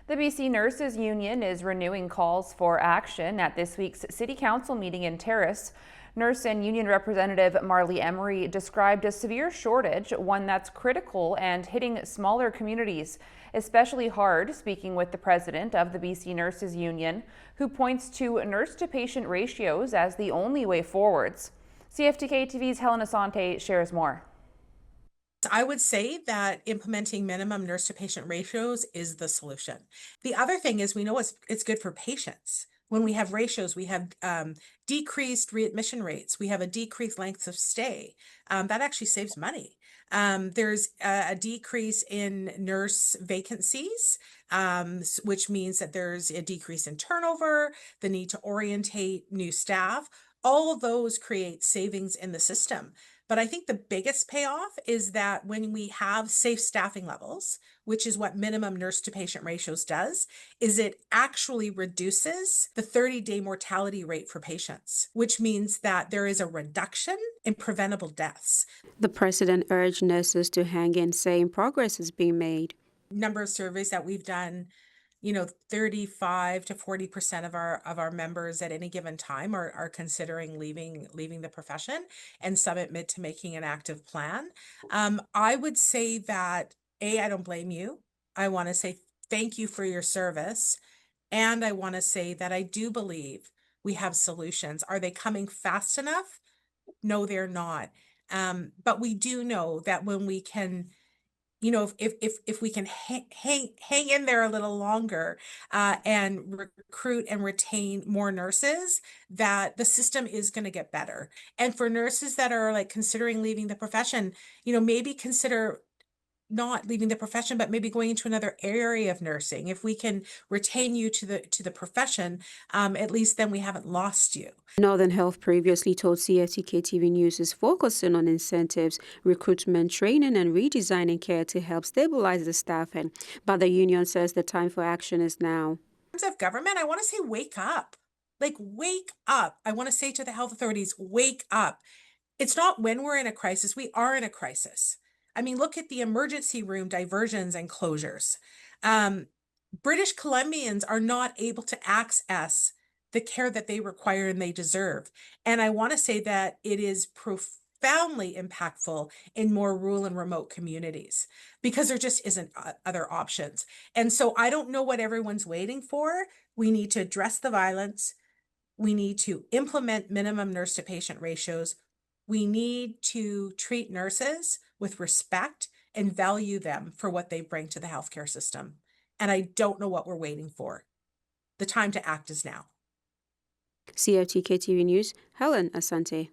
The BC Nurses Union is renewing calls for action at this week's City Council meeting in Terrace. Nurse and Union Representative Marley Emery described a severe shortage, one that's critical and hitting smaller communities especially hard, speaking with the president of the BC Nurses Union, who points to nurse-to-patient ratios as the only way forwards. CFTK-TV's Helen Asante shares more. I would say that implementing minimum nurse to patient ratios is the solution. The other thing is we know it's good for patients. When we have ratios, we have decreased readmission rates. We have a decreased length of stay. That actually saves money. There's a decrease in nurse vacancies, which means that there's a decrease in turnover, the need to orientate new staff. All of those create savings in the system. But I think the biggest payoff is that when we have safe staffing levels, which is what minimum nurse to patient ratios does, is it actually reduces the 30-day mortality rate for patients, which means that there is a reduction in preventable deaths. The president urged nurses to hang in, saying progress is being made. Number of surveys that we've done, 35 to 40% of our members at any given time are considering leaving the profession, and some admit to making an active plan. I would say that I don't blame you. I want to say thank you for your service, and I want to say that I do believe we have solutions. Are they coming fast enough? No, they're not. But we do know that when we can, if we can hang in there a little longer and recruit and retain more nurses, that the system is going to get better. And for nurses that are like considering leaving the profession, maybe consider not leaving the profession, but maybe going into another area of nursing. If we can retain you to the profession, at least then we haven't lost you. Northern Health previously told CFTK-TV News is focusing on incentives, recruitment, training, and redesigning care to help stabilize the staffing. But the union says the time for action is now. In terms of government, I want to say wake up. Like, wake up. I want to say to the health authorities, wake up. It's not when we're in a crisis. We are in a crisis. I mean, look at the emergency room diversions and closures. British Columbians are not able to access the care that they require and they deserve. And I want to say that it is profoundly impactful in more rural and remote communities because there just isn't other options. And so I don't know what everyone's waiting for. We need to address the violence. We need to implement minimum nurse to patient ratios. We need to treat nurses with respect and value them for what they bring to the healthcare system. And I don't know what we're waiting for. The time to act is now. CFTK-TV News, Helen Asante.